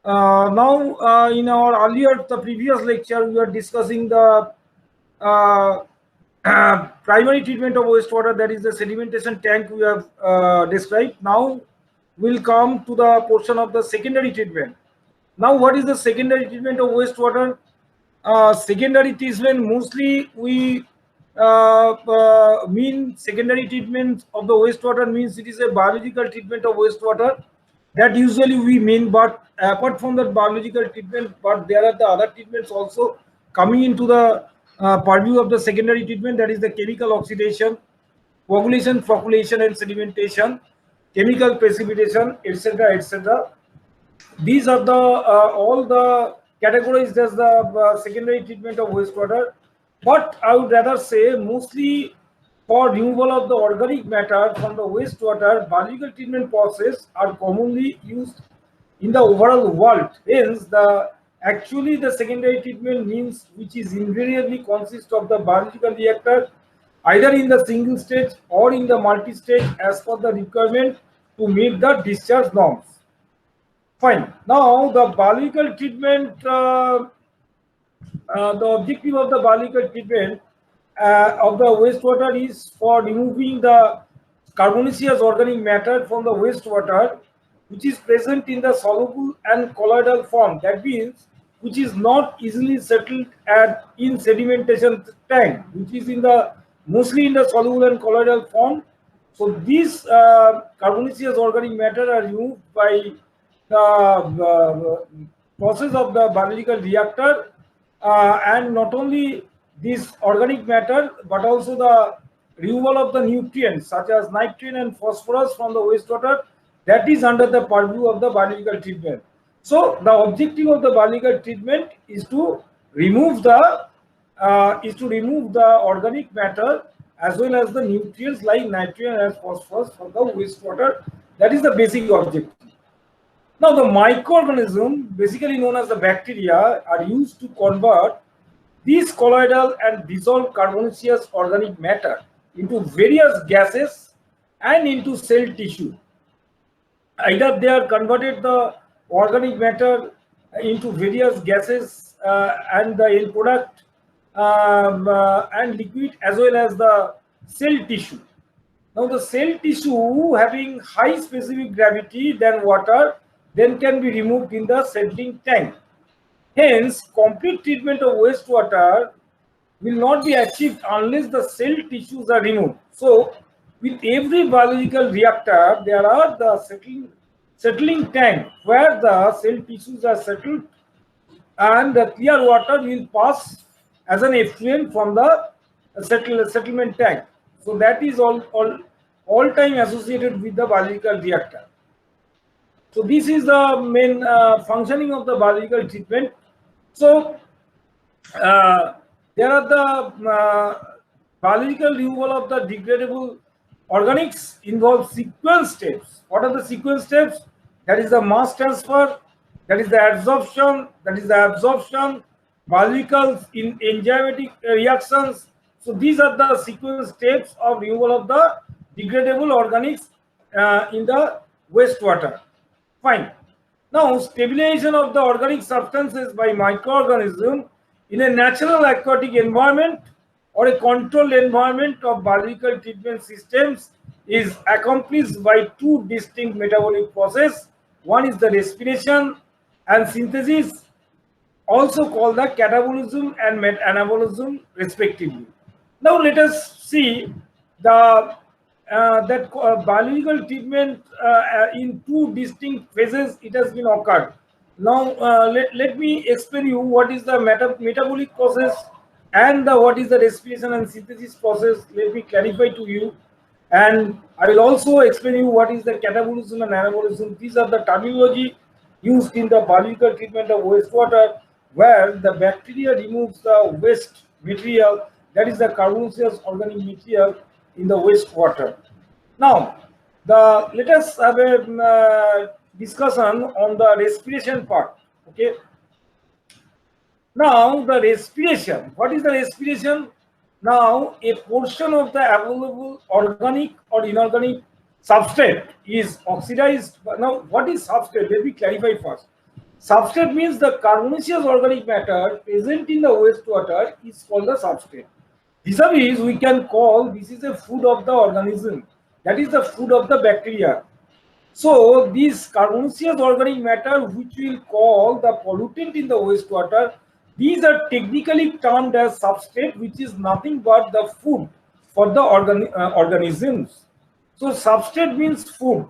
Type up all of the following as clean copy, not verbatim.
Now, in our the previous lecture, we were discussing the uh, primary treatment of wastewater, that is the sedimentation tank we have described. Now, we'll come to the portion of the secondary treatment. Now, what is the secondary treatment of wastewater? Secondary treatment, mostly we mean secondary treatment of the wastewater means it is a biological treatment of wastewater, that usually we mean. But apart from that biological treatment, but there are the other treatments also coming into the purview of the secondary treatment, that is the chemical oxidation, coagulation, flocculation and sedimentation, chemical precipitation, etc., etc. These are the all the categories as the secondary treatment of wastewater. But I would rather say mostly for removal of the organic matter from the wastewater, biological treatment process are commonly used in the overall world. Hence, the actually the secondary treatment means which is invariably consists of the biological reactor either in the single stage or in the multi-stage as per the requirement to meet the discharge norms. Fine. Now, the biological treatment, the objective of the biological treatment of the wastewater is for removing the carbonaceous organic matter from the wastewater, which is present in the soluble and colloidal form. That means, which is not easily settled at in sedimentation tank, which is in the mostly in the soluble and colloidal form. So these carbonaceous organic matter are removed by the process of the biological reactor, and not only this organic matter but also the removal of the nutrients such as nitrogen and phosphorus from the wastewater, that is under the purview of the biological treatment. So the objective of the biological treatment is to remove the organic matter as well as the nutrients like nitrogen and phosphorus from the wastewater. That is the basic objective. Now, the microorganisms, basically known as the bacteria, are used to convert these colloidal and dissolved carbonaceous organic matter into various gases and into cell tissue. Either they are converted the organic matter into various gases and the end product and liquid as well as the cell tissue. Now, the cell tissue having high specific gravity than water then can be removed in the settling tank. Hence, complete treatment of wastewater will not be achieved unless the cell tissues are removed. So, with every biological reactor, there are the settling tank where the cell tissues are settled, and the clear water will pass as an effluent from the settlement tank. So that is all time associated with the biological reactor. So this is the main functioning of the biological treatment. So there are the biological removal of the degradable organics involve sequence steps. What are the sequence steps? That is the mass transfer, that is the absorption, biological in enzymatic reactions. So these are the sequence steps of removal of the degradable organics in the wastewater. Fine. Now, stabilization of the organic substances by microorganism in a natural aquatic environment or a controlled environment of biological treatment systems is accomplished by two distinct metabolic processes. One is the respiration and synthesis, also called the catabolism and anabolism respectively. Now let us see the biological treatment in two distinct phases it has been occurred. Now let me explain you what is the metabolic process and what is the respiration and synthesis process. Let me clarify to you, and I will also explain you what is the catabolism and anabolism. These are the terminology used in the biological treatment of wastewater, where the bacteria removes the waste material, that is the carbonaceous organic material in the wastewater. Now, let us have a discussion on the respiration part. Okay. Now, the respiration. What is the respiration? Now, a portion of the available organic or inorganic substrate is oxidized. Now, what is substrate? Let me clarify first. Substrate means the carbonaceous organic matter present in the wastewater is called the substrate. Vis-a-vis, we can call this is a food of the organism. That is the food of the bacteria. So this carbonaceous organic matter, which we will call the pollutant in the wastewater, these are technically termed as substrate, which is nothing but the food for the organisms. So substrate means food.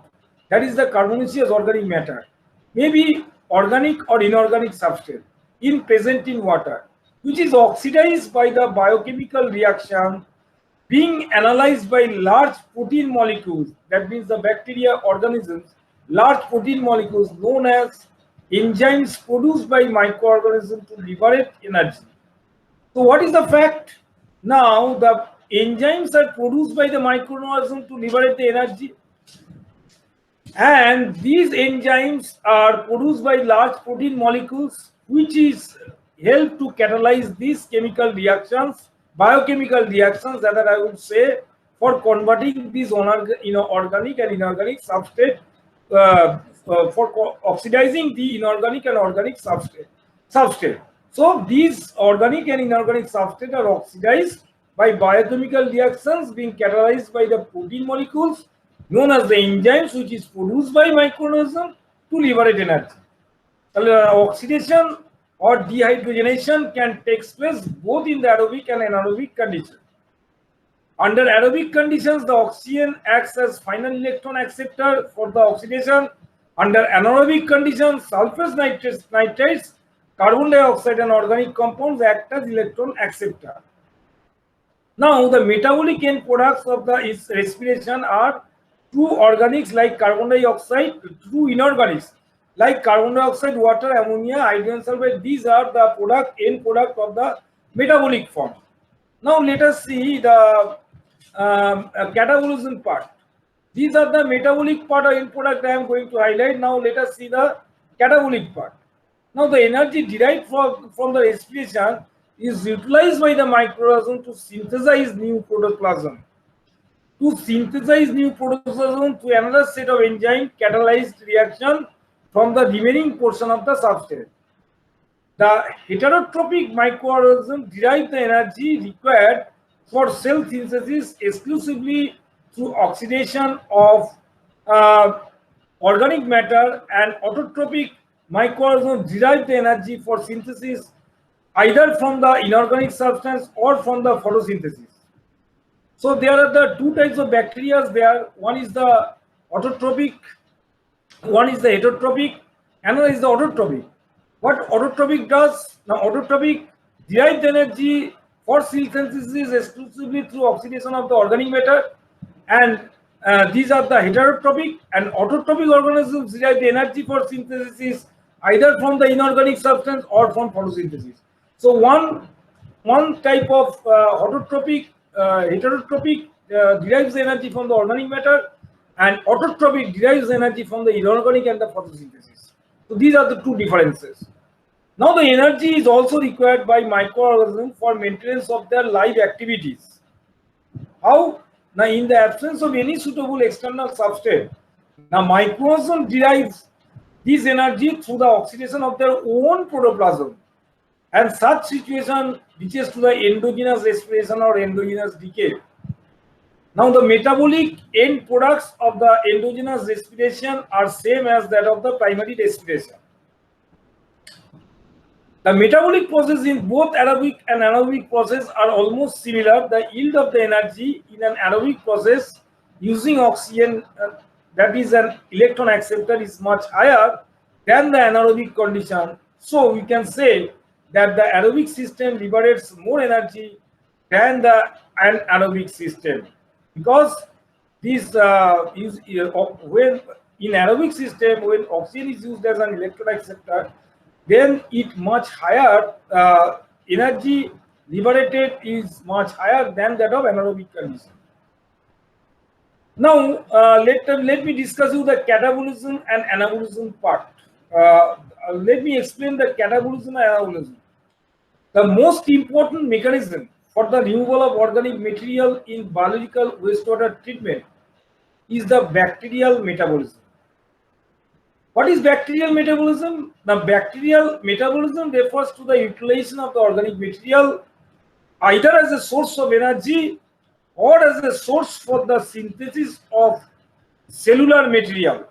That is the carbonaceous organic matter. Maybe organic or inorganic substrate in present in water, which is oxidized by the biochemical reaction being analyzed by large protein molecules. That means the bacteria organisms, large protein molecules known as enzymes produced by microorganisms to liberate energy. So what is the fact? Now the enzymes are produced by the microorganism to liberate the energy, and these enzymes are produced by large protein molecules, which is help to catalyze these chemical reactions, biochemical reactions that I would say, for converting these organic and inorganic substrate, for oxidizing the inorganic and organic substrate. So these organic and inorganic substrate are oxidized by biochemical reactions being catalyzed by the protein molecules known as the enzymes, which is produced by microorganisms to liberate energy. Oxidation or dehydrogenation can take place both in the aerobic and anaerobic conditions. Under aerobic conditions, the oxygen acts as final electron acceptor for the oxidation. Under anaerobic conditions, sulfur nitrates, carbon dioxide and organic compounds act as electron acceptor. Now, the metabolic end products of the respiration are true organics like carbon dioxide, true inorganics like carbon dioxide, water, ammonia, hydrogen sulfide. These are the end product of the metabolic form. Now let us see the catabolism part. These are the metabolic part or end product I am going to highlight. Now let us see the catabolic part. Now the energy derived from the respiration is utilized by the microorganism to synthesize new protoplasm. To synthesize new protoplasm to another set of enzyme catalyzed reaction from the remaining portion of the substrate. The heterotrophic microorganism derive the energy required for cell synthesis exclusively through oxidation of organic matter, and autotrophic microorganisms derive the energy for synthesis either from the inorganic substance or from the photosynthesis. So there are the two types of bacteria there. One is the autotrophic, one is the heterotrophic, another is the autotrophic. What autotrophic does? Now autotrophic derives energy for cell synthesis exclusively through oxidation of the organic matter, and these are the heterotrophic, and autotrophic organisms derive the energy for synthesis either from the inorganic substance or from photosynthesis. So one type of heterotrophic derives the energy from the organic matter, and autotrophic derives energy from the inorganic and the photosynthesis. So these are the two differences. Now the energy is also required by microorganisms for maintenance of their life activities. How? Now in the absence of any suitable external substrate, now microorganisms derive this energy through the oxidation of their own protoplasm, and such situation reaches to the endogenous respiration or endogenous decay. Now the metabolic end products of the endogenous respiration are same as that of the primary respiration. The metabolic process in both aerobic and anaerobic process are almost similar. The yield of the energy in an aerobic process using oxygen, that is an electron acceptor, is much higher than the anaerobic condition. So we can say that the aerobic system liberates more energy than the anaerobic system, because this when in aerobic system, when oxygen is used as an electron acceptor, then it much higher energy liberated is much higher than that of anaerobic condition. Now let me discuss you the catabolism and anabolism part. Let me explain the catabolism and anabolism. The most important mechanism for the removal of organic material in biological wastewater treatment is the bacterial metabolism. What is bacterial metabolism? The bacterial metabolism refers to the utilization of the organic material either as a source of energy or as a source for the synthesis of cellular material.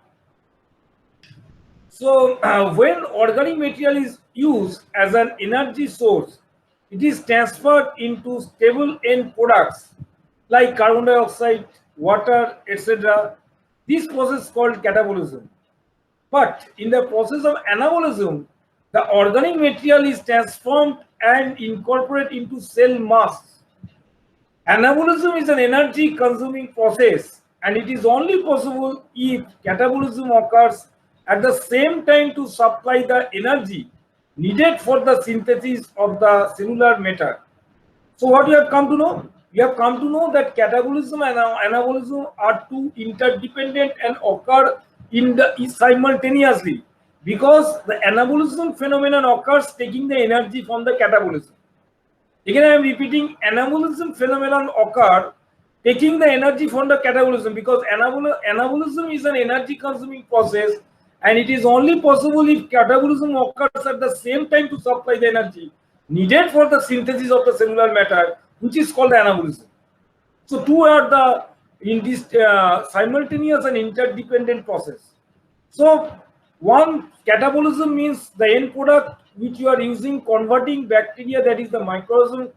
So, when organic material is used as an energy source, it is transferred into stable end products like carbon dioxide, water, etc. This process is called catabolism. But in the process of anabolism, the organic material is transformed and incorporated into cell mass. Anabolism is an energy consuming process and it is only possible if catabolism occurs at the same time to supply the energy needed for the synthesis of the cellular matter. So what you have come to know? You have come to know that catabolism and anabolism are two interdependent and occur in the simultaneously because the anabolism phenomenon occurs taking the energy from the catabolism. Again, I am repeating, anabolism phenomenon occur taking the energy from the catabolism because anabolism is an energy consuming process and it is only possible if catabolism occurs at the same time to supply the energy needed for the synthesis of the cellular matter, which is called anabolism. So two are the in this simultaneous and interdependent process. So one, catabolism means the end product which you are using converting bacteria, that is the microorganism.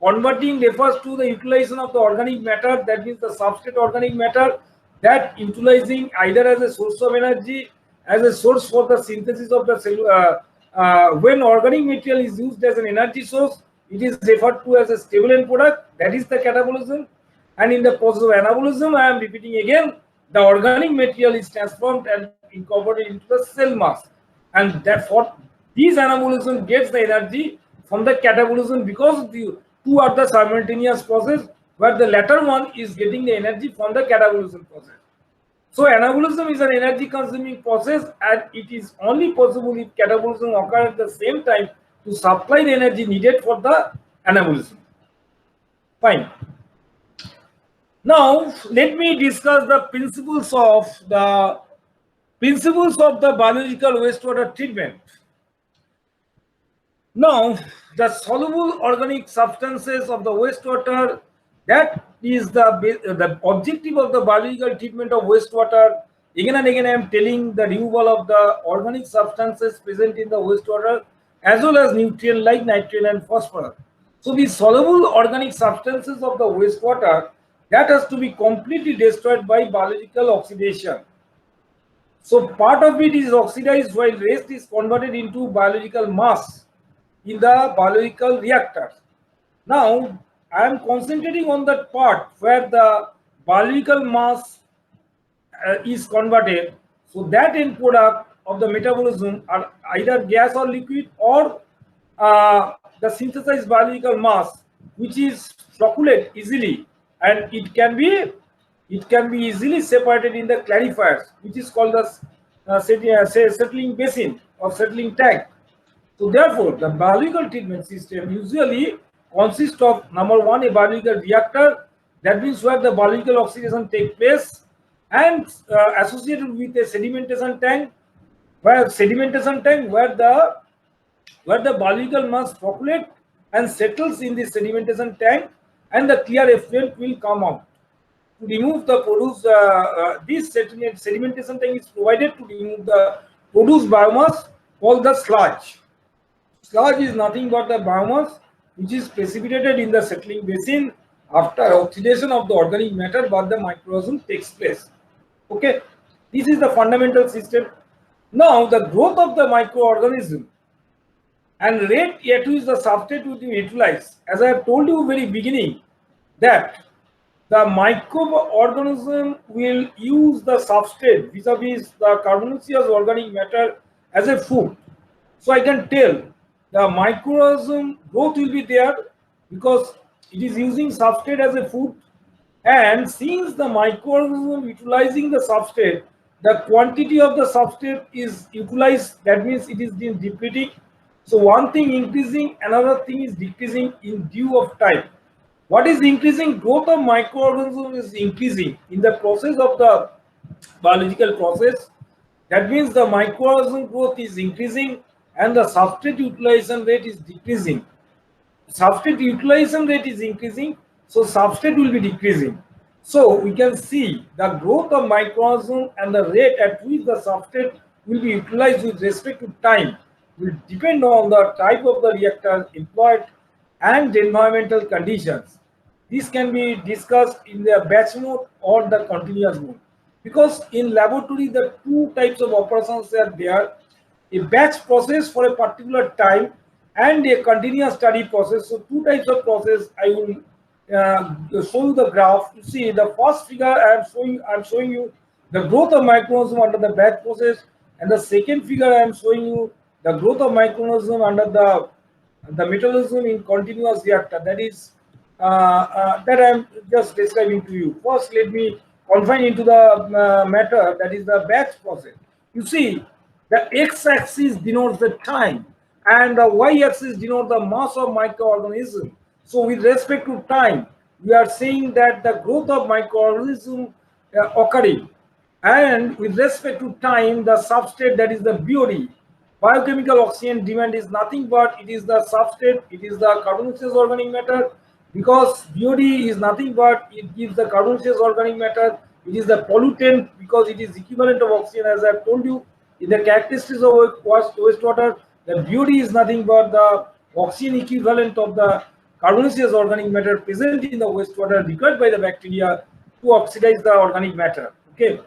Converting refers to the utilization of the organic matter, that means the substrate organic matter, that utilizing either as a source of energy, as a source for the synthesis of the cell. When organic material is used as an energy source, it is referred to as a stable end product, that is the catabolism. And in the process of anabolism, I am repeating again, the organic material is transformed and incorporated into the cell mass. And therefore, this anabolism gets the energy from the catabolism because the two are the simultaneous process where the latter one is getting the energy from the catabolism process. So anabolism is an energy consuming process and it is only possible if catabolism occurs at the same time to supply the energy needed for the anabolism. Fine. Now let me discuss the principles of the biological wastewater treatment. Now, the soluble organic substances of the wastewater, that is the objective of the biological treatment of wastewater. Again and again I am telling the removal of the organic substances present in the wastewater as well as nutrients like nitrogen and phosphorus. So these soluble organic substances of the wastewater, that has to be completely destroyed by biological oxidation. So part of it is oxidized while rest is converted into biological mass in the biological reactors. Now I am concentrating on that part where the biological mass is converted. So that end product of the metabolism are either gas or liquid or the synthesized biological mass, which is flocculate easily, and it can be easily separated in the clarifiers, which is called the settling basin or settling tank. So therefore, the biological treatment system usually consists of number one, a biological reactor, that means where the biological oxidation takes place, and associated with a sedimentation tank, where the biological mass flocculate and settles in the sedimentation tank, and the clear effluent will come out. To remove the produced, this sedimentation tank is provided to remove the produced biomass called the sludge. Sludge is nothing but the biomass which is precipitated in the settling basin after oxidation of the organic matter, but the microorganism takes place. Okay, this is the fundamental system. Now the growth of the microorganism and rate at which the substrate will be utilized, as I have told you very beginning, that the microorganism will use the substrate vis-a-vis the carbonaceous organic matter as a food. So I can tell the microorganism growth will be there because it is using substrate as a food, and since the microorganism utilizing the substrate, the quantity of the substrate is utilized, that means it is being depleting. So one thing increasing, another thing is decreasing in due of time. What is increasing? Growth of microorganism is increasing in the process of the biological process. That means the microorganism growth is increasing and the substrate utilization rate is decreasing. Substrate utilization rate is increasing, so substrate will be decreasing. So we can see the growth of microorganism and the rate at which the substrate will be utilized with respect to time will depend on the type of the reactor employed and the environmental conditions. This can be discussed in the batch mode or the continuous mode. Because in laboratory, the two types of operations are there: a batch process for a particular time and a continuous study process. So two types of process I will show you the graph. You see the first figure I'm showing you the growth of microorganism under the batch process, and the second figure I am showing you the growth of microorganism under the metabolism in continuous reactor. That is that I am just describing to you. First, let me confine into the matter, that is the batch process. You see, the x-axis denotes the time, and the y-axis denotes the mass of microorganism. So, with respect to time, we are saying that the growth of microorganism occurring, and with respect to time, the substrate, that is the BOD, biochemical oxygen demand, is nothing but it is the substrate, it is the carbonaceous organic matter, because BOD is nothing but it gives the carbonaceous organic matter. It is the pollutant because it is equivalent of oxygen, as I have told you in the characteristics of wastewater. The BOD is nothing but the oxygen equivalent of the carbonaceous organic matter present in the wastewater required by the bacteria to oxidize the organic matter. Okay.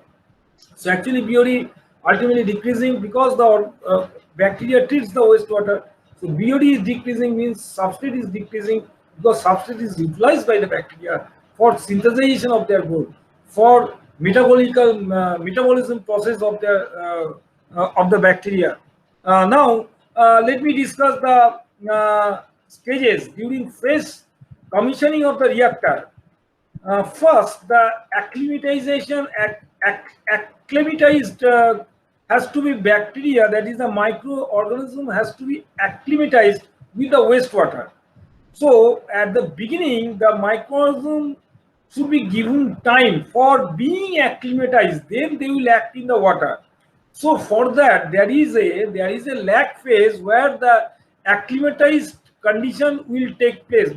So actually BOD ultimately decreasing because the bacteria treats the wastewater. So BOD is decreasing means substrate is decreasing because substrate is utilized by the bacteria for synthesization of their growth, for metabolism process of the bacteria. Now let me discuss the stages during phase commissioning of the reactor. First, the acclimatization acclimatized has to be bacteria, that is the microorganism has to be acclimatized with the wastewater. So at the beginning, the microorganism should be given time for being acclimatized, then they will act in the water. So for that, there is a lag phase where the acclimatized condition will take place.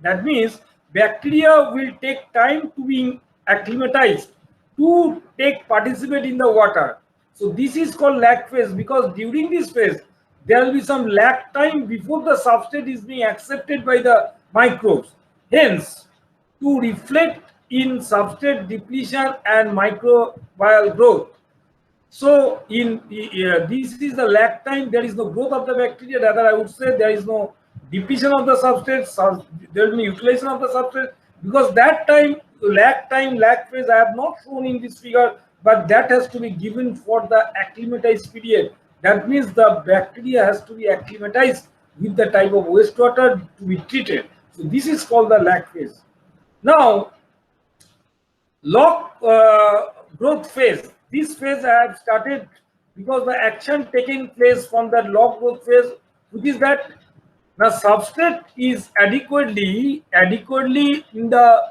That means bacteria will take time to be acclimatized to participate in the water. So this is called lag phase, because during this phase there will be some lag time before the substrate is being accepted by the microbes. Hence, to reflect in substrate depletion and microbial growth. So in this is the lag time. There is no growth of the bacteria. Rather, I would say there is no depletion of the substrate. There will be utilization of the substrate, because that lag phase I have not shown in this figure, but that has to be given for the acclimatized period. That means the bacteria has to be acclimatized with the type of wastewater to be treated. So this is called the lag phase. Now, log growth phase. This phase I have started because the action taking place from the log growth phase, which is that the substrate is adequately in the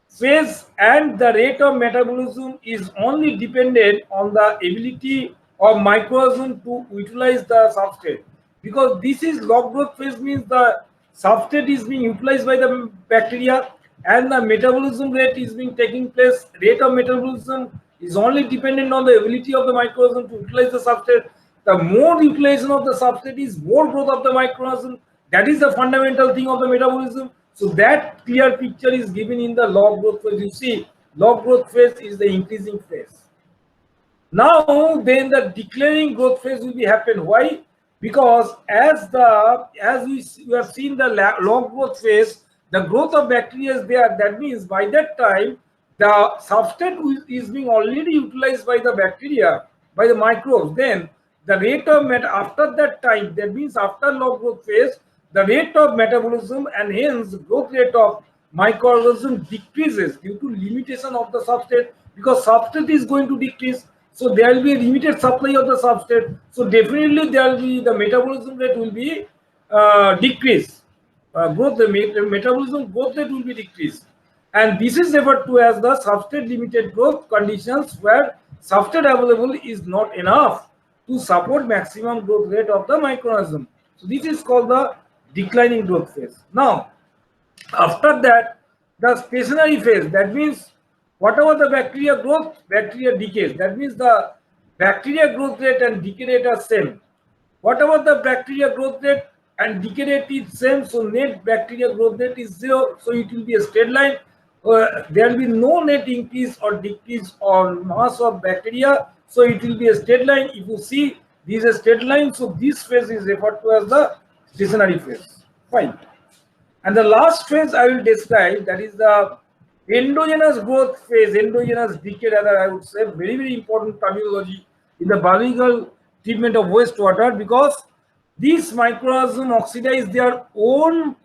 phase, and the rate of metabolism is only dependent on the ability of microorganism to utilize the substrate. Because this is log growth phase, means the substrate is being utilized by the bacteria and the metabolism rate is being taking place. Rate of metabolism is only dependent on the ability of the microorganism to utilize the substrate. The more utilization of the substrate is more growth of the microorganism. That is the fundamental thing of the metabolism. So that clear picture is given in the log growth phase. You see, log growth phase is the increasing phase. Now then the declining growth phase will be happen. Why? Because as we have seen the log growth phase, the growth of bacteria is there. That means by that time the substrate is being already utilized by the bacteria, by the microbes. Then the rate of after that time, that means after log growth phase, the rate of metabolism and hence growth rate of microorganism decreases due to limitation of the substrate, because substrate is going to decrease. So there will be a limited supply of the substrate. So definitely there will be the metabolism rate will be decreased. The metabolism growth rate will be decreased. And this is referred to as the substrate limited growth conditions, where substrate available is not enough to support maximum growth rate of the microorganism. So this is called the declining growth phase. Now, after that, the stationary phase, that means whatever the bacteria growth, bacteria decays. That means the bacteria growth rate and decay rate are same. Whatever the bacteria growth rate and decay rate is same, so net bacteria growth rate is 0, so it will be a straight line. There will be no net increase or decrease on mass of bacteria, so it will be a straight line. If you see, this is a straight line, so this phase is referred to as the stationary phase. Fine. And the last phase I will describe, that is the endogenous growth phase, endogenous decay, rather I would say, very, very important terminology in the biological treatment of wastewater, because these microorganisms oxidize their own,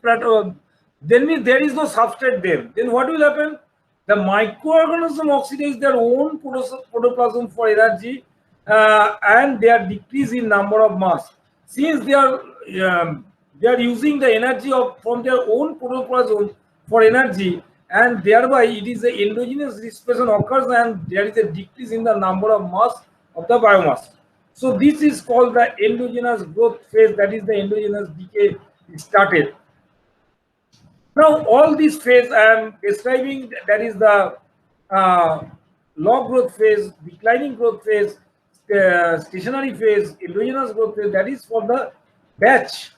then there is no substrate there. Then what will happen? The microorganism oxidize their own protoplasm for energy, and they are decreased in number of mass. Since they are using the energy from their own protoplasm for energy, and thereby it is the endogenous dispersion occurs, and there is a decrease in the number of mass of the biomass. So this is called the endogenous growth phase, that is the endogenous decay started. Now all these phase I am describing, that is the log growth phase, declining growth phase, stationary phase, endogenous growth phase, that is for the batch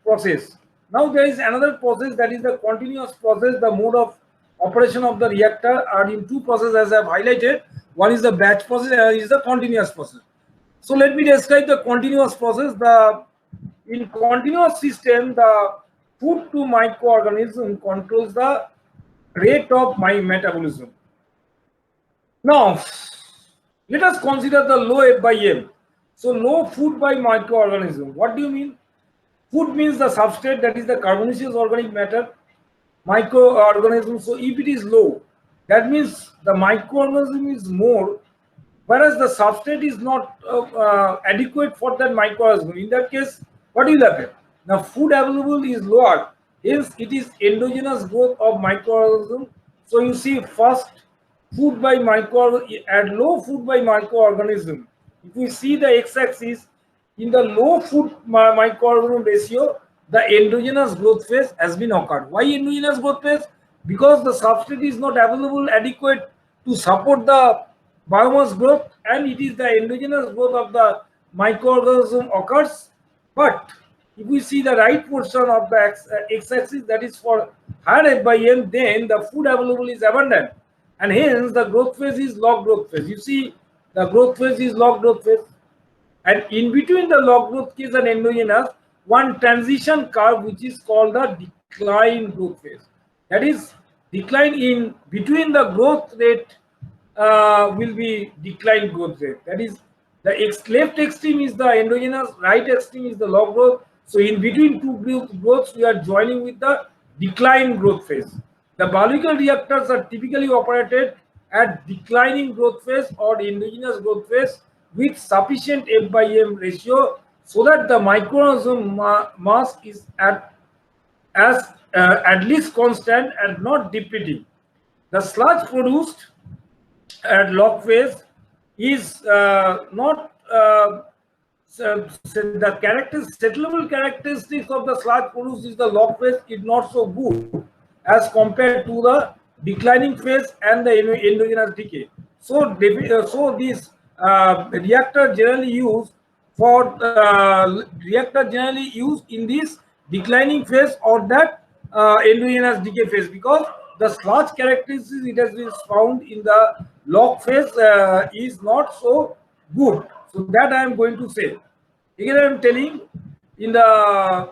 process. Now there is another process, that is the continuous process. The mode of operation of the reactor are in two processes, as I have highlighted. One is the batch process, and another is the continuous process. So let me describe the continuous process. In continuous system, the food to microorganism controls the rate of my metabolism. Now, let us consider the low F by M. So low food by microorganism. What do you mean? Food means the substrate, that is the carbonaceous organic matter, microorganism. So if it is low, that means the microorganism is more, whereas the substrate is not adequate for that microorganism. In that case, what will happen? Now food available is lower, hence it is endogenous growth of microorganism. So you see, first food by at low food by microorganism. If we see the x-axis, in the low food microorganism ratio, the endogenous growth phase has been occurred. Why endogenous growth phase? Because the substrate is not available adequate to support the biomass growth, and it is the endogenous growth of the microorganism occurs. But if we see the right portion of the x-axis, that is for higher F by M, then the food available is abundant, and hence the growth phase is log growth phase. You see, the growth phase is log growth phase, and in between the log growth phase and endogenous, one transition curve which is called the decline growth phase. That is, decline in between the growth rate will be decline growth rate. That is, the left extreme is the endogenous, right extreme is the log growth. So in between two growths, we are joining with the decline growth phase. The biological reactors are typically operated at declining growth phase or endogenous growth phase with sufficient F by M ratio, so that the microorganism mass is at least constant and not depleting. The sludge produced at log phase is not the settleable characteristics of the sludge produced is the log phase is not so good as compared to the declining phase and the endogenous decay. So this reactor generally used in this declining phase or that endogenous decay phase, because the sludge characteristics it has been found in the log phase is not so good. So that I am going to say. Again, I am telling, in the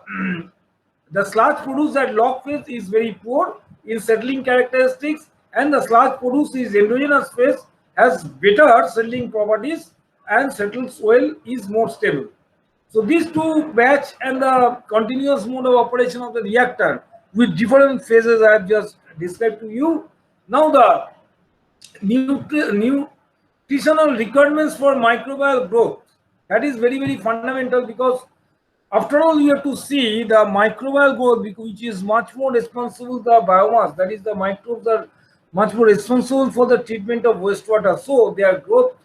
the sludge produced at log phase is very poor in settling characteristics, and the sludge produced in endogenous phase has better settling properties and settles well, is more stable. So these two batch and the continuous mode of operation of the reactor with different phases I have just described to you. Now the nutritional requirements for microbial growth, that is very, very fundamental, because after all you have to see the microbial growth, which is much more responsible the biomass, that is the microbes are much more responsible for the treatment of wastewater. So their growth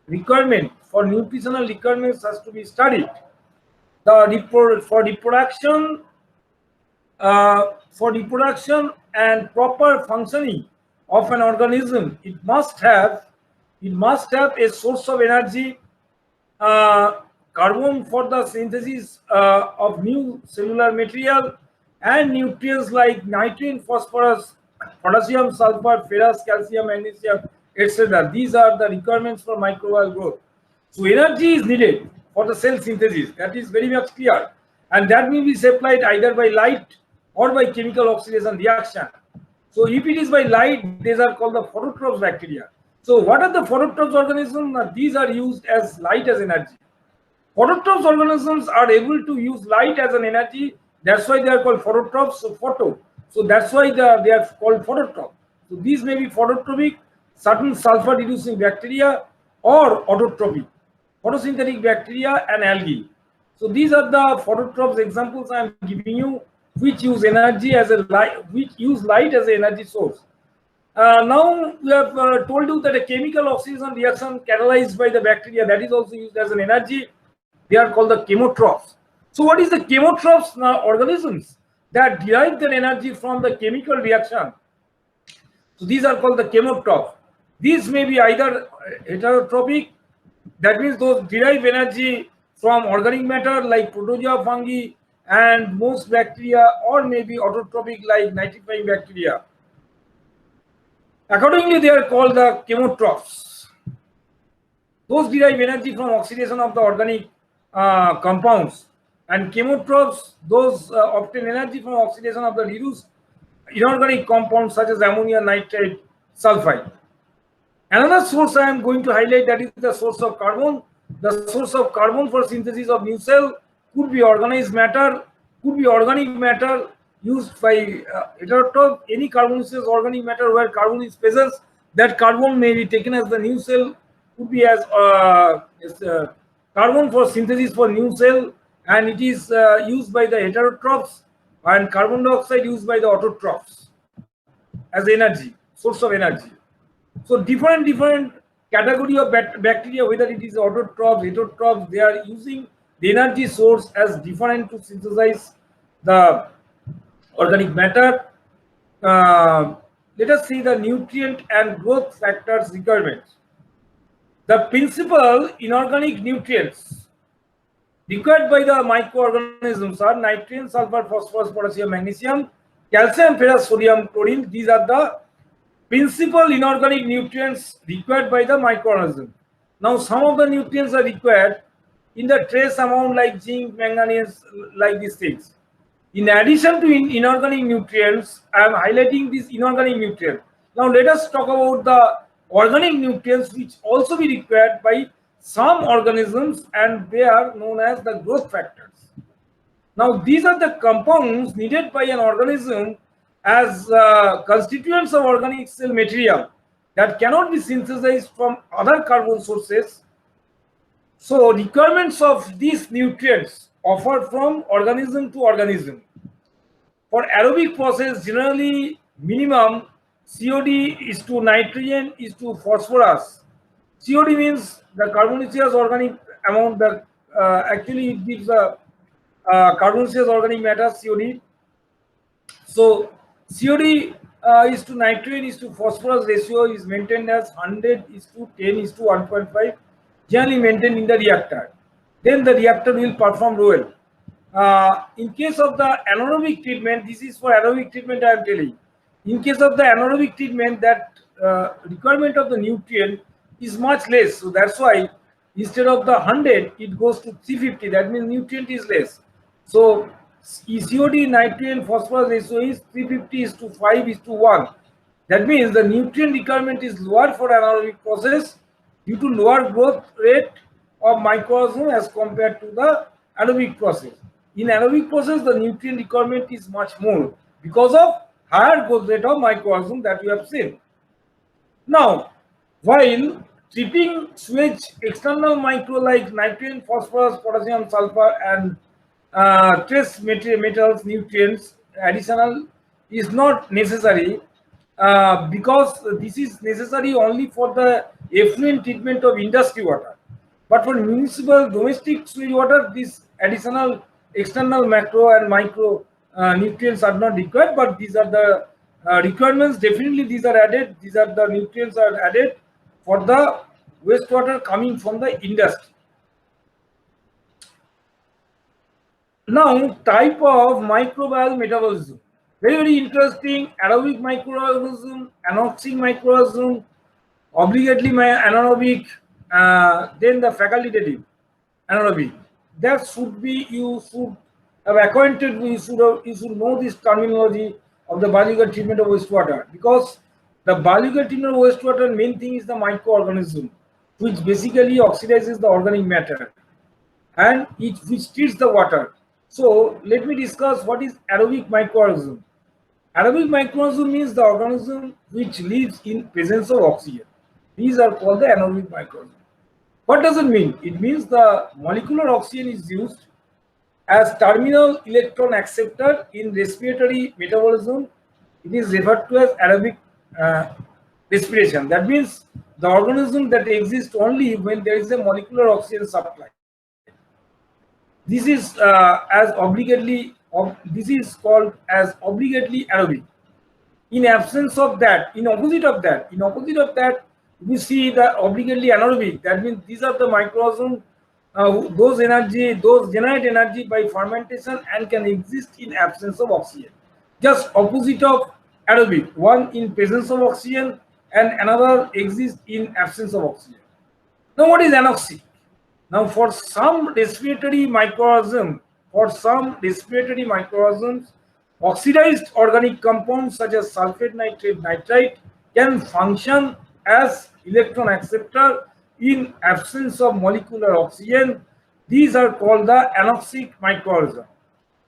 requirement for nutritional requirements has to be studied. For reproduction and proper functioning of an organism, it must have a source of energy, carbon for the synthesis of new cellular material, and nutrients like nitrogen, phosphorus, potassium, sulfur, ferrous, calcium, magnesium, etc. These are the requirements for microbial growth. So energy is needed for the cell synthesis. That is very much clear, and that may be supplied either by light or by chemical oxidation reaction. So if it is by light, these are called the phototrophs bacteria. So what are the phototrophs organisms? These are used as light as energy. Phototrophs organisms are able to use light as an energy. That's why they are called phototrophs. So photo. So that's why they are called phototrophs. So these may be phototrophic, certain sulfur-reducing bacteria, or autotrophic, photosynthetic bacteria and algae. So these are the phototrophs examples I am giving you, which use energy as a light, which use light as an energy source. Now we have told you that a chemical oxidation reaction catalyzed by the bacteria, that is also used as an energy. They are called the chemotrophs. So what is the chemotrophs? Now organisms that derive their energy from the chemical reaction. So these are called the chemotrophs. These may be either heterotrophic, that means those derive energy from organic matter like protozoa, fungi, and most bacteria, or maybe autotrophic like nitrifying bacteria. Accordingly, they are called the chemotrophs. Those derive energy from oxidation of the organic compounds, and chemotrophs, those obtain energy from oxidation of the reduced inorganic compounds such as ammonia, nitrate, sulfide. Another source I am going to highlight, that is the source of carbon. The source of carbon for synthesis of new cell could be organized matter, could be organic matter used by heterotroph, any carbonaceous organic matter where carbon is present. That carbon may be taken as the new cell, could be as carbon for synthesis for new cell, and it is used by the heterotrophs, and carbon dioxide used by the autotrophs as energy, source of energy. So different category of bacteria, whether it is autotrophs, heterotrophs, they are using the energy source as different to synthesize the organic matter. Let us see the nutrient and growth factors requirements. The principal inorganic nutrients required by the microorganisms are nitrogen, sulfur, phosphorus, potassium, magnesium, calcium, ferrous, sodium, chlorine. These are the principal inorganic nutrients required by the microorganism. Now, some of the nutrients are required in the trace amount like zinc, manganese, like these things. In addition to inorganic nutrients, I am highlighting these inorganic nutrients. Now, let us talk about the organic nutrients which also be required by some organisms, and they are known as the growth factors. Now, these are the compounds needed by an organism as constituents of organic cell material that cannot be synthesized from other carbon sources. So requirements of these nutrients offer from organism to organism. For aerobic process, generally minimum COD is to nitrogen is to phosphorus. COD means the carbonaceous organic amount, that actually it gives a carbonaceous organic matter, COD. So COD is to nitrogen is to phosphorus ratio is maintained as 100 is to 10 is to 1.5, generally maintained in the reactor. Then the reactor will perform well. In case of the anaerobic treatment, this is for aerobic treatment I am telling. In case of the anaerobic treatment, that requirement of the nutrient is much less. So that's why instead of the 100, it goes to 350. That means nutrient is less. So COD nitrogen phosphorus ratio is 350 is to 5 is to 1. That means the nutrient requirement is lower for anaerobic process due to lower growth rate of microorganism as compared to the aerobic process. In aerobic process, the nutrient requirement is much more because of higher growth rate of microorganism that we have seen. Now, while treating sewage external micro like nitrogen, phosphorus, potassium, sulfur, and trace metals, nutrients, additional is not necessary. because this is necessary only for the effluent treatment of industry water. But for municipal domestic sewage water, this additional external macro and micro nutrients are not required, but these are the requirements. Definitely these are added. These are the nutrients are added for the wastewater coming from the industry. Now, type of microbial metabolism. Very, very interesting. Aerobic microorganism, anoxic microorganism, obligately anaerobic, then the facultative anaerobic. That should be, you should have acquainted, you should know this terminology of the biological treatment of wastewater, because the biological treatment of wastewater main thing is the microorganism, which basically oxidizes the organic matter and which treats the water. So let me discuss what is aerobic microorganism. Aerobic microorganism means the organism which lives in presence of oxygen. These are called the anaerobic microorganism. What does it mean? It means the molecular oxygen is used as terminal electron acceptor in respiratory metabolism. It is referred to as aerobic respiration. That means the organism that exists only when there is a molecular oxygen supply. This is this is called as obligately aerobic. In absence of that, in opposite of that, we see the obligately anaerobic. That means these are the microorganisms, those generate energy by fermentation and can exist in absence of oxygen. Just opposite of aerobic, one in presence of oxygen and another exists in absence of oxygen. Now, what is anoxic? Now, for some respiratory microorganisms, oxidized organic compounds such as sulfate, nitrate, nitrite can function as electron acceptor in absence of molecular oxygen. These are called the anoxic microorganisms.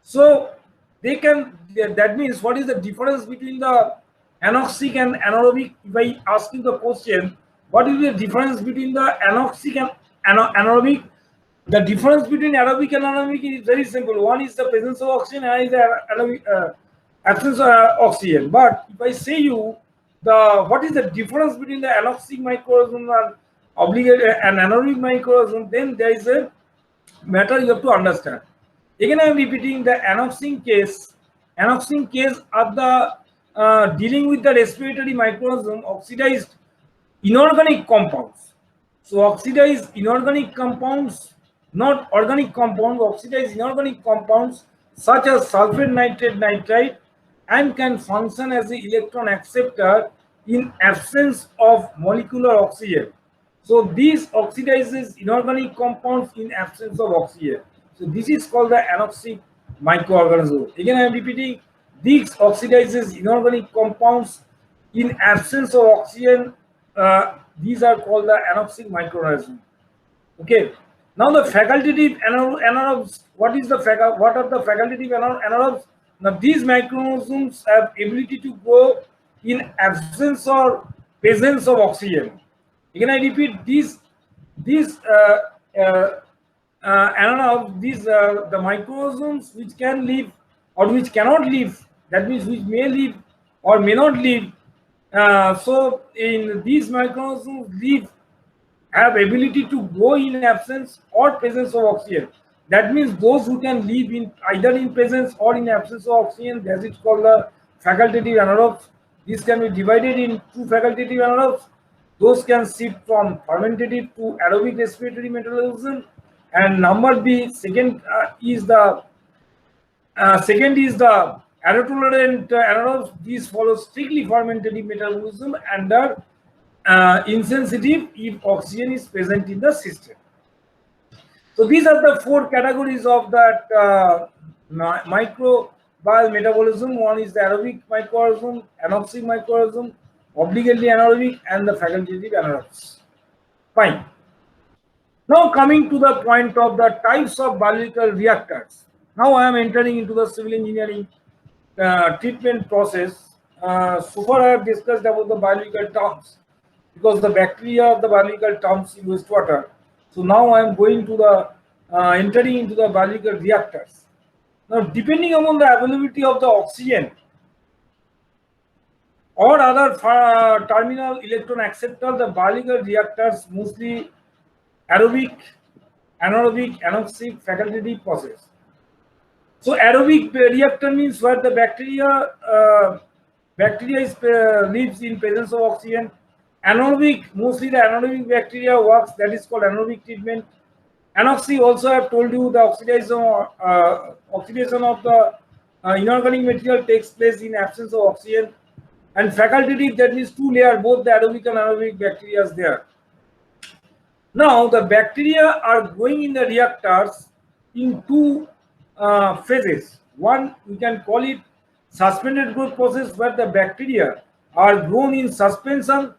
So they can, that means what is the difference between the anoxic and anaerobic? If I ask you the question, what is the difference between the anoxic and anaerobic? The difference between aerobic and anaerobic is very simple. One is the presence of oxygen, and is the absence of oxygen. But if I say you what is the difference between the anoxic microorganism and anaerobic microorganism, then there is a matter you have to understand. Again, I am repeating the anoxic case. Anoxic case are the dealing with the respiratory microorganism oxidized inorganic compounds. So oxidized inorganic compounds, not organic compounds, oxidized inorganic compounds such as sulfate, nitrate, nitrite, and can function as the electron acceptor in absence of molecular oxygen. So these oxidizes inorganic compounds in absence of oxygen. So this is called the anoxic microorganism. Again, I am repeating, these oxidizes inorganic compounds in absence of oxygen. These are called the anoxic microorganism. Okay. Now the facultative anaerobes. What are the facultative anaerobes? Now these microorganisms have ability to grow in absence or presence of oxygen. Again, I repeat, these anaerobes, the microorganisms which can live or which cannot live. That means which may live or may not live. So in these microorganisms have ability to grow in absence or presence of oxygen. That means those who can live in either in presence or in absence of oxygen, that is called the facultative anaerobes. This can be divided in two facultative anaerobes. Those can shift from fermentative to aerobic respiratory metabolism. And number B, second is the aerotolerant anaerobes. These follow strictly fermentative metabolism and are insensitive if oxygen is present in the system. So these are the four categories of that microbial metabolism. One is the aerobic microorganism, anoxic microorganism, obligately anaerobic, and the facultative anaerobes. Fine. Now coming to the point of the types of biological reactors. Now I am entering into the civil engineering treatment process. So far I have discussed about the biological terms, because the bacteria of the biological terms in wastewater. So now I am going to the entering into the biological reactors. Now, depending upon the availability of the oxygen, or other terminal electron acceptor, the biological reactors mostly aerobic, anaerobic, anoxic facultative process. So aerobic reactor means where the bacteria lives in presence of oxygen. Anaerobic, mostly the anaerobic bacteria works, that is called anaerobic treatment. Anoxic, also I have told you, the oxidation of the inorganic material takes place in absence of oxygen. And facultative, that means two layer, both the aerobic and anaerobic bacteria is there. Now the bacteria are growing in the reactors in two phases. One, we can call it suspended growth process, where the bacteria are grown in suspension.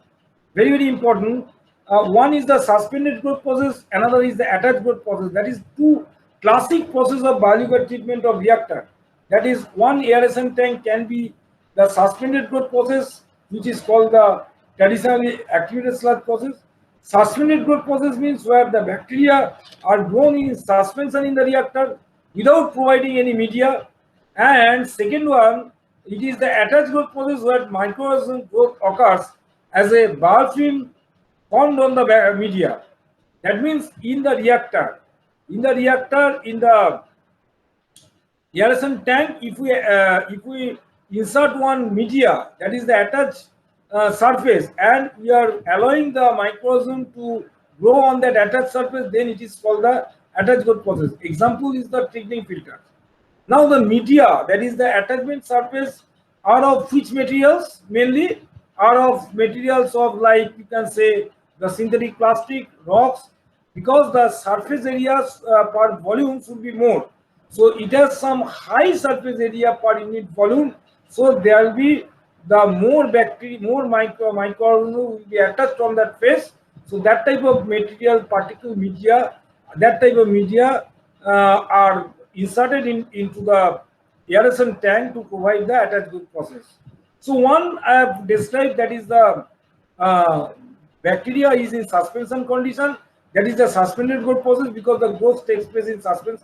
Very, very important. One is the suspended growth process, another is the attached growth process. That is two classic process of biological treatment of reactor. That is, one aeration tank can be the suspended growth process, which is called the traditionally activated sludge process. Suspended growth process means where the bacteria are grown in suspension in the reactor without providing any media. And second one, it is the attached growth process, where microorganism growth occurs as a biofilm formed on the media. That means in the reactor, in the aeration tank, if we insert one media, that is the attached surface, and we are allowing the microorganism to grow on that attached surface, then it is called the attached growth process. Example is the trickling filter. Now the media, that is the attachment surface, are of which materials? Mainly are of materials of, like you can say, the synthetic plastic, rocks, because the surface areas per volume should be more. So it has some high surface area per unit volume. So there will be the more bacteria, more microorganisms will be attached on that face. So that type of material, particle media, that type of media are inserted into the aeration tank to provide the attached growth process. So one I have described, that is the bacteria is in suspension condition. That is the suspended growth process, because the growth takes place in suspended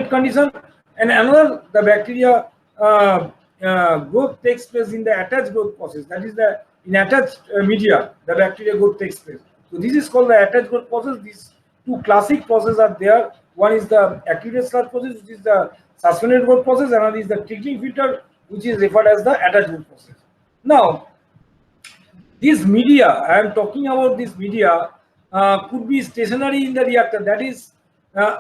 condition. And another, the bacteria growth takes place in the attached growth process. That is the in attached media, the bacteria growth takes place. So this is called the attached growth process. These two classic processes are there. One is the activated sludge process, which is the suspended growth process. Another is the trickling filter, which is referred as the attached growth process. Now, this media, I am talking about this media, could be stationary in the reactor. That is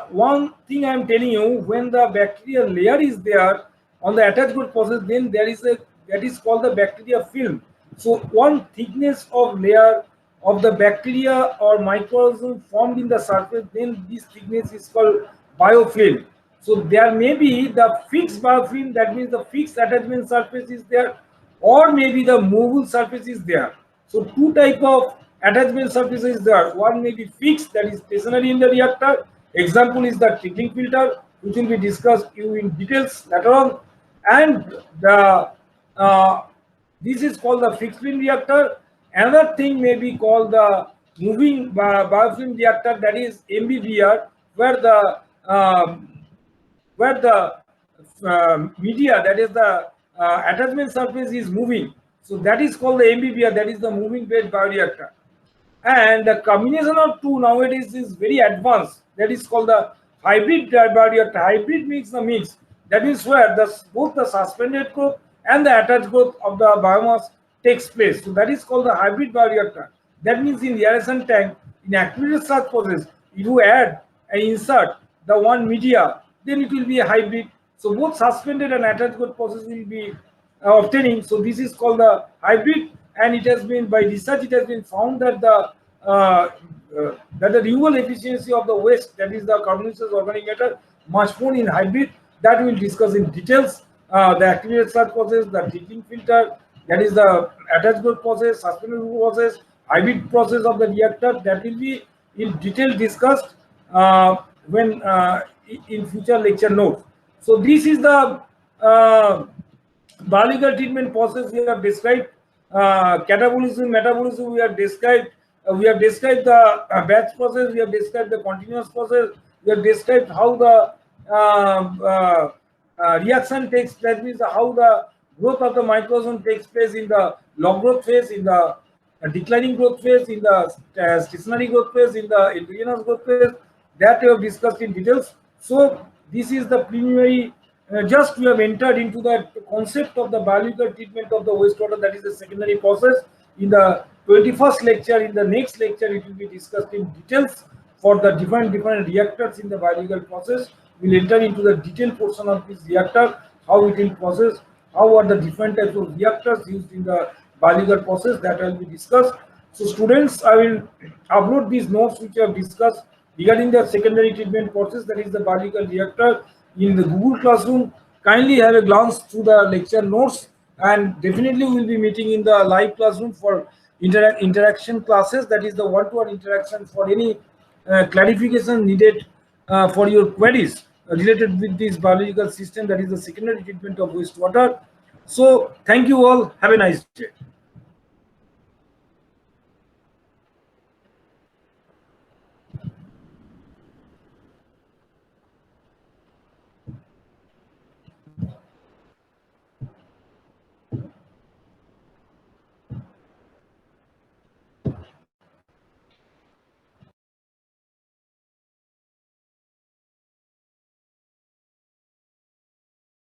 one thing I am telling you. When the bacterial layer is there on the attached growth process, then there is a, that is called the bacteria film. So one thickness of layer of the bacteria or microorganism formed in the surface, then this thickness is called biofilm. So there may be the fixed biofilm, that means the fixed attachment surface is there, or maybe the movable surface is there. So two type of attachment surfaces there. One may be fixed, that is stationary in the reactor. Example is the trickling filter, which will be discussed in details later on. And the this is called the fixed film reactor. Another thing may be called the moving biofilm reactor, that is MBBR, where the media, that is the attachment surface, is moving. So that is called the MBBR, that is the moving bed bioreactor. And the combination of two nowadays is very advanced. That is called the hybrid bioreactor. Hybrid means the mix. That is where both the suspended growth and the attached growth of the biomass takes place. So that is called the hybrid bioreactor. That means in the aeration tank, in activated sludge process, if you add and insert the one media, then it will be a hybrid. So both suspended and attached growth process will be obtaining. So this is called the hybrid, and it has been, by research, it has been found that the removal efficiency of the waste, that is the carbonaceous organic matter, much more in hybrid. That we will discuss in details. The activated sludge process, the trickling filter, that is the attached growth process, suspended growth process, hybrid process of the reactor, that will be in detail discussed when in future lecture notes. So this is the biological treatment process we have described. Catabolism, metabolism we have described. We have described the batch process. We have described the continuous process. We have described how the reaction takes place, means how the Growth of the microorganism takes place in the log growth phase, in the declining growth phase, in the stationary growth phase, in the endogenous growth phase. That we have discussed in details. So this is the preliminary. Just we have entered into the concept of the biological treatment of the wastewater. That is the secondary process. In the 21st lecture, in the next lecture, it will be discussed in details for the different reactors in the biological process. We'll enter into the detailed portion of this reactor, how it will process, how are the different types of reactors used in the biological process, that will be discussed. So students, I will upload these notes which I have discussed regarding the secondary treatment process, that is the biological reactor, in the Google Classroom. Kindly have a glance through the lecture notes, and definitely we will be meeting in the live classroom for interaction classes, that is the one-to-one interaction for any clarification needed for your queries related with this biological system, that is the secondary treatment of wastewater. So thank you all, have a nice day.